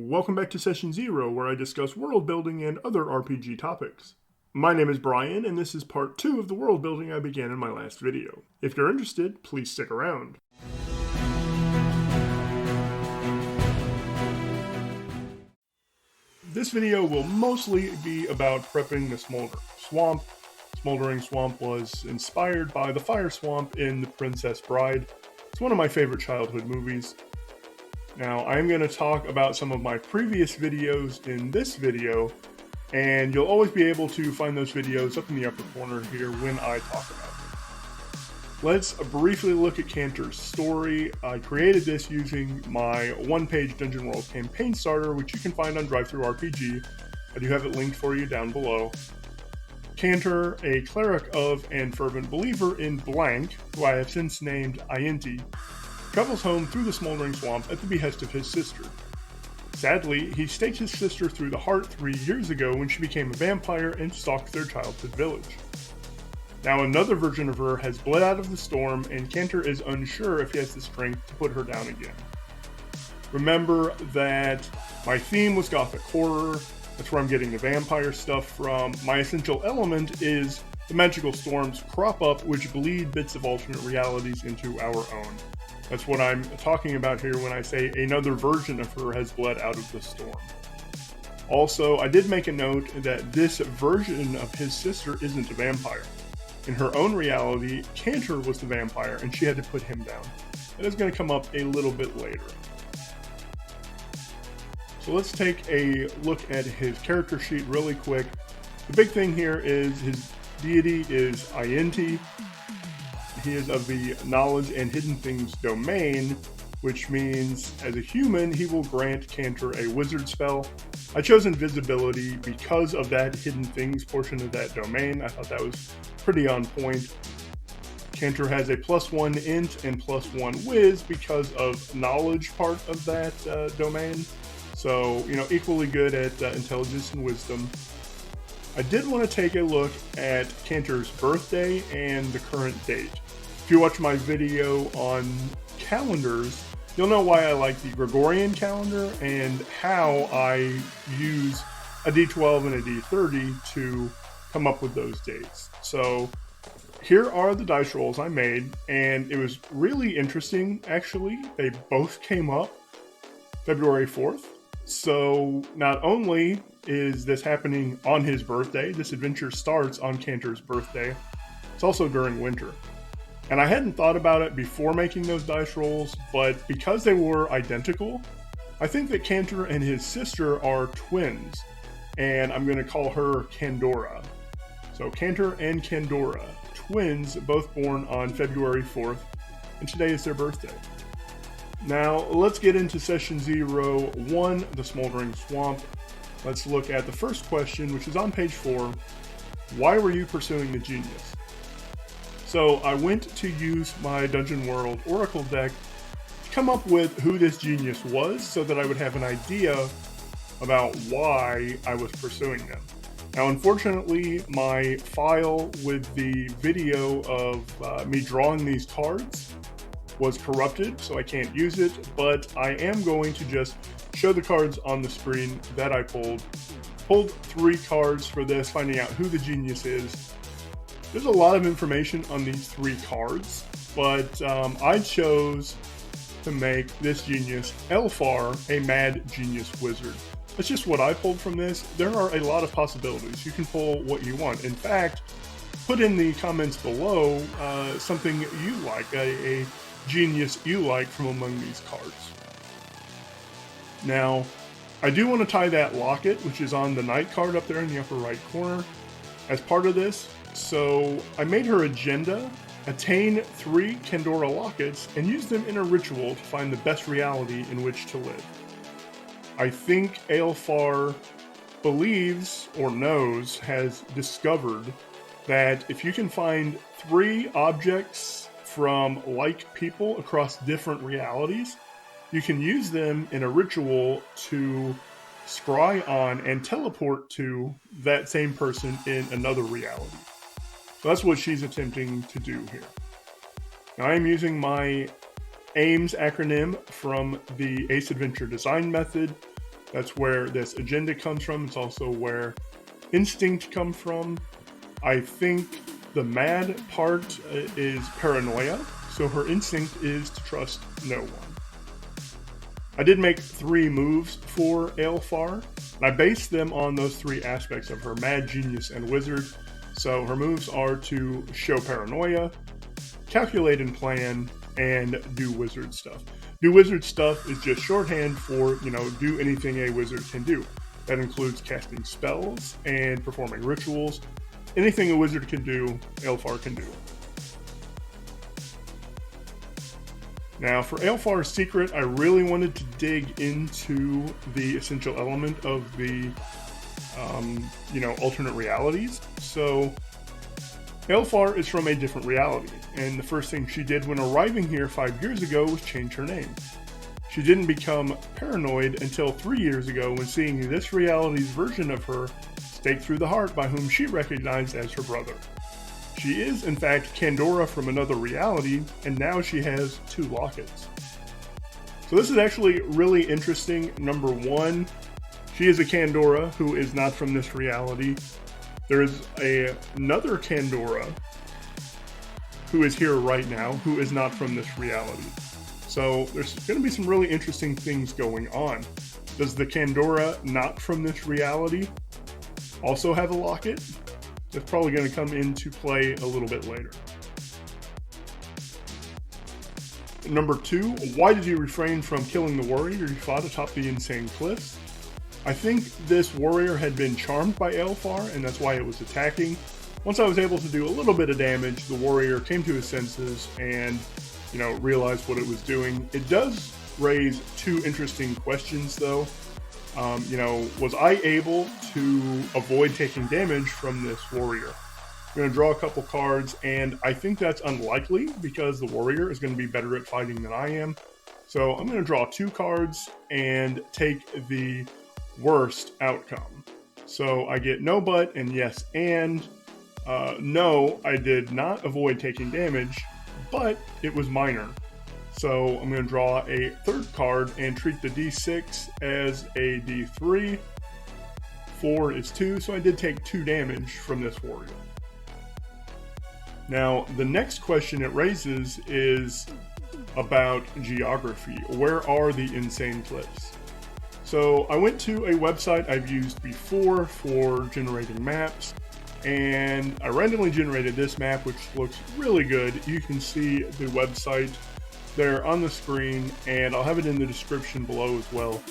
welcome back to Session 0, where I discuss world building and other RPG topics. My name is Brian, and this is part 2 of the world building I began in my last video. If you're interested, please stick around. This video will mostly be about prepping the Smoldering Swamp. Smoldering Swamp was inspired by the Fire Swamp in The Princess Bride. It's one of my favorite childhood movies. Now, I'm going to talk about some of my previous videos in this video, and you'll always be able to find those videos up in the upper corner here when I talk about them. Let's briefly look at Cantor's story. I created this using my one-page Dungeon World campaign starter, which you can find on DriveThruRPG. I do have it linked for you down below. Cantor, a cleric of and fervent believer in blank, who I have since named Ainti, travels home through the Smoldering Swamp at the behest of his sister. Sadly, he staked his sister through the heart 3 years ago when she became a vampire and stalked their childhood village. Now another version of her has bled out of the storm, and Cantor is unsure if he has the strength to put her down again. Remember that my theme was Gothic horror. That's where I'm getting the vampire stuff from. My essential element is the magical storms crop up which bleed bits of alternate realities into our own. That's what I'm talking about here when I say another version of her has bled out of the storm. Also, I did make a note that this version of his sister isn't a vampire. In her own reality, Cantor was the vampire and she had to put him down. That is going to come up a little bit later. So let's take a look at his character sheet really quick. The big thing here is his deity is Ainti. He is of the knowledge and hidden things domain, which means as a human, he will grant Cantor a wizard spell. I chose invisibility because of that hidden things portion of that domain. I thought that was pretty on point. Cantor has a +1 int and +1 whiz because of knowledge part of that domain. So, equally good at intelligence and wisdom. I did want to take a look at Cantor's birthday and the current date. If you watch my video on calendars, you'll know why I like the Gregorian calendar and how I use a D12 and a D30 to come up with those dates. So here are the dice rolls I made, and it was really interesting, actually. They both came up February 4th. So not only is this happening on his birthday, this adventure starts on Cantor's birthday, it's also during winter. And I hadn't thought about it before making those dice rolls, but because they were identical, I think that Cantor and his sister are twins, and I'm going to call her Candora. So Cantor and Candora, twins, both born on February 4th, and today is their birthday. Now, let's get into Session 0-1, the Smoldering Swamp. Let's look at the first question, which is on page 4. Why were you pursuing the genius? So I went to use my Dungeon World Oracle deck to come up with who this genius was so that I would have an idea about why I was pursuing them. Now, unfortunately, my file with the video of me drawing these cards was corrupted, so I can't use it, but I am going to just show the cards on the screen that I pulled. Pulled 3 cards for this, finding out who the genius is. There's a lot of information on these 3 cards, but I chose to make this genius, Allfather, a mad genius wizard. That's just what I pulled from this. There are a lot of possibilities. You can pull what you want. In fact, put in the comments below something you like, a genius you like from among these cards. Now, I do want to tie that locket, which is on the knight card up there in the upper right corner, as part of this. So I made her agenda, attain 3 Candora lockets, and use them in a ritual to find the best reality in which to live. I think Allfather believes or knows, has discovered that if you can find 3 objects from like people across different realities, you can use them in a ritual to scry on and teleport to that same person in another reality. So that's what she's attempting to do here. Now I am using my AIMS acronym from the Ace Adventure Design Method. That's where this agenda comes from. It's also where instinct comes from. I think the mad part is paranoia, so her instinct is to trust no one. I did make 3 moves for Allfather, and I based them on those 3 aspects of her mad, genius, and wizard. So her moves are to show paranoia, calculate and plan, and do wizard stuff. Do wizard stuff is just shorthand for, do anything a wizard can do. That includes casting spells and performing rituals. Anything a wizard can do, Allfather can do. Now, for Allfather's secret, I really wanted to dig into the essential element of the, alternate realities. So, Allfather is from a different reality, and the first thing she did when arriving here 5 years ago was change her name. She didn't become paranoid until 3 years ago when seeing this reality's version of her staked through the heart by whom she recognized as her brother. She is, in fact, Kandora from another reality, and now she has 2 lockets. So this is actually really interesting. Number 1, she is a Kandora who is not from this reality. There is another Kandora who is here right now who is not from this reality. So there's going to be some really interesting things going on. Does the Kandora not from this reality also have a locket? That's probably going to come into play a little bit later. Number 2, why did you refrain from killing the warrior you fought atop the insane cliffs? I think this warrior had been charmed by Allfather, and that's why it was attacking. Once I was able to do a little bit of damage, the warrior came to his senses and, realized what it was doing. It does raise 2 interesting questions, though. Was I able to avoid taking damage from this warrior? I'm going to draw a couple cards, and I think that's unlikely because the warrior is going to be better at fighting than I am. So I'm going to draw 2 cards and take the worst outcome. So I get no but and yes and. No, I did not avoid taking damage, but it was minor. So I'm going to draw a 3rd card and treat the D6 as a D3. 4 is 2, so I did take 2 damage from this warrior. Now, the next question it raises is about geography. Where are the insane cliffs? So I went to a website I've used before for generating maps, and I randomly generated this map, which looks really good. You can see the website there on the screen, and I'll have it in the description below as well.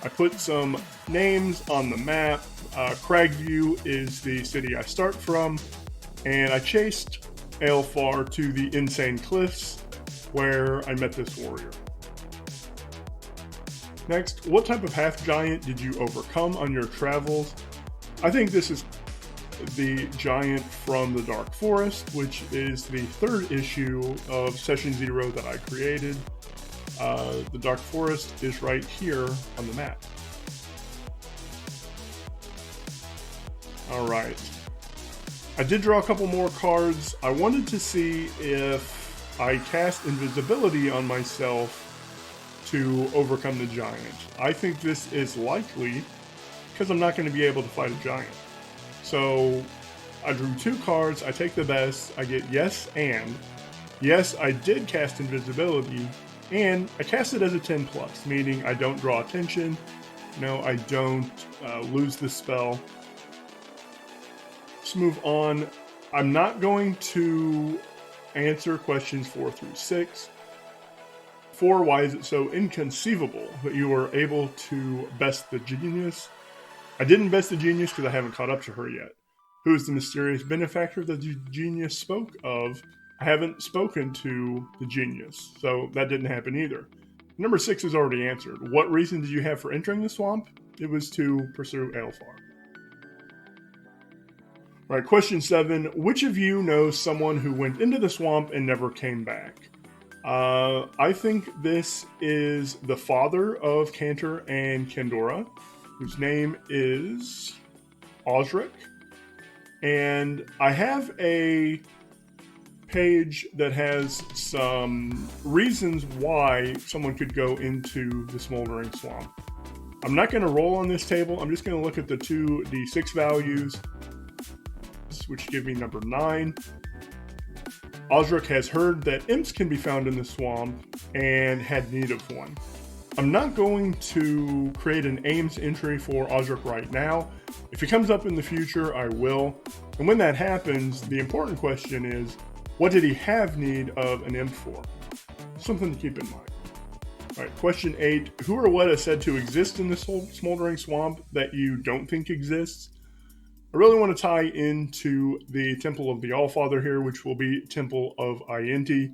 I put some names on the map. Cragview is the city I start from, and I chased Allfather to the insane cliffs where I met this warrior. Next, what type of half giant did you overcome on your travels? I think this is the giant from the Dark Forest, which is the 3rd issue of Session 0 that I created. The Dark Forest is right here on the map. Alright. I did draw a couple more cards. I wanted to see if I cast invisibility on myself to overcome the giant. I think this is likely because I'm not going to be able to fight a giant. So I drew 2 cards, I take the best, I get yes and. Yes, I did cast invisibility, and I cast it as a 10+, meaning I don't draw attention, I don't lose the spell. Let's move on. I'm not going to answer questions 4 through 6. 4, why is it so inconceivable that you were able to best the genius? I didn't best the genius because I haven't caught up to her yet. Who is the mysterious benefactor that the genius spoke of? I haven't spoken to the genius, so that didn't happen either. Number 6 is already answered. What reason did you have for entering the swamp? It was to pursue Allfather. All right, question 7. Which of you knows someone who went into the swamp and never came back? I think this is the father of Cantor and Kandora, whose name is Osric. And I have a page that has some reasons why someone could go into the Smoldering Swamp. I'm not going to roll on this table. I'm just going to look at the 2d6 values, which give me number 9. Osric has heard that imps can be found in the swamp and had need of one. I'm not going to create an Ames entry for Osric right now. If he comes up in the future, I will. And when that happens, the important question is, what did he have need of an imp for? Something to keep in mind. All right, question 8. Who or what is said to exist in this Smoldering Swamp that you don't think exists? I really want to tie into the Temple of the Allfather here, which will be Temple of Ienti.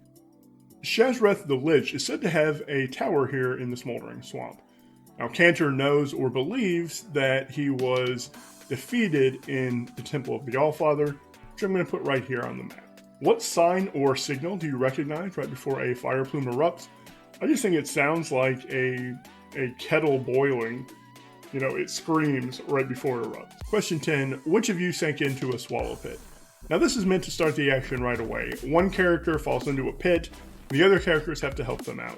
Shazreth the Lich is said to have a tower here in the Smoldering Swamp. Now, Cantor knows or believes that he was defeated in the Temple of the Allfather, which I'm going to put right here on the map. What sign or signal do you recognize right before a fire plume erupts? I just think it sounds like a kettle boiling. You know, it screams right before it erupts. Question 10, which of you sank into a swallow pit? Now this is meant to start the action right away. One character falls into a pit, the other characters have to help them out.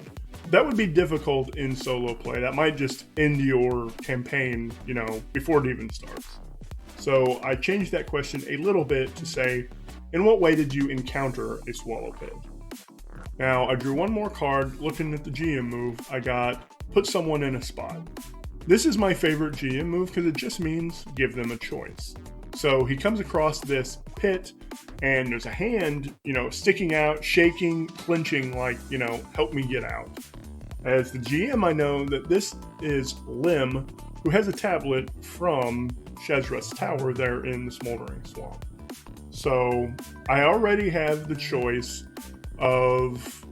That would be difficult in solo play. That might just end your campaign, you know, before it even starts. So I changed that question a little bit to say, in what way did you encounter a swallow pit? Now I drew one more card. Looking at the GM move, I got put someone in a spot. This is my favorite GM move because it just means give them a choice. So he comes across this pit and there's a hand, you know, sticking out, shaking, clenching, like, you know, help me get out. As the GM, I know that this is Lim, who has a tablet from Shazreth's tower there in the Smoldering Swamp. So I already have the choice of,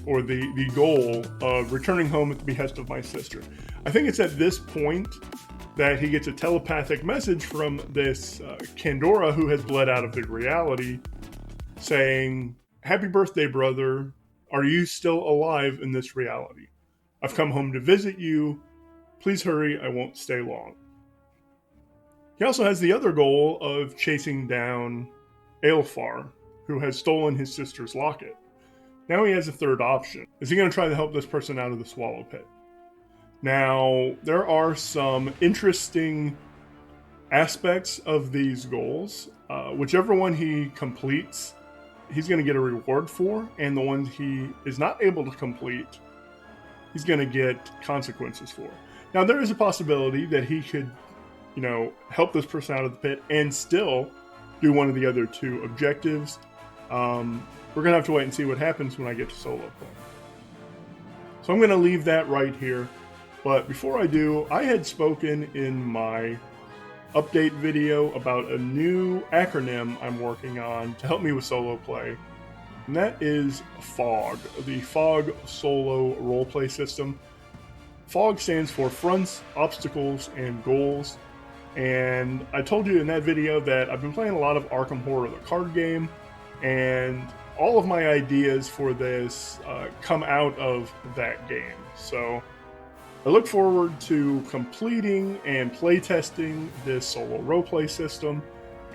or the goal of returning home at the behest of my sister. I think it's at this point that he gets a telepathic message from this Kandora who has bled out of the reality saying, "Happy birthday, brother. Are you still alive in this reality? I've come home to visit you. Please hurry, I won't stay long." He also has the other goal of chasing down Allfather, who has stolen his sister's locket. Now he has a third option. Is he going to try to help this person out of the swallow pit? Now, there are some interesting aspects of these goals. Whichever one he completes, he's going to get a reward for, and the ones he is not able to complete, he's going to get consequences for. Now, there is a possibility that he could, you know, help this person out of the pit and still do one of the other two objectives. We're going to have to wait and see what happens when I get to solo play. So I'm going to leave that right here. But before I do, I had spoken in my update video about a new acronym I'm working on to help me with solo play. And that is FOG, the FOG Solo Roleplay System. FOG stands for Fronts, Obstacles, and Goals. And I told you in that video that I've been playing a lot of Arkham Horror, the card game, and all of my ideas for this come out of that game. So I look forward to completing and playtesting this solo roleplay system,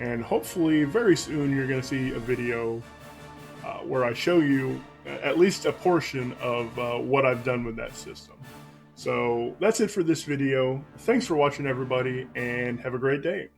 and hopefully very soon you're going to see a video where I show you at least a portion of what I've done with that system. So that's it for this video. Thanks for watching, everybody, and have a great day.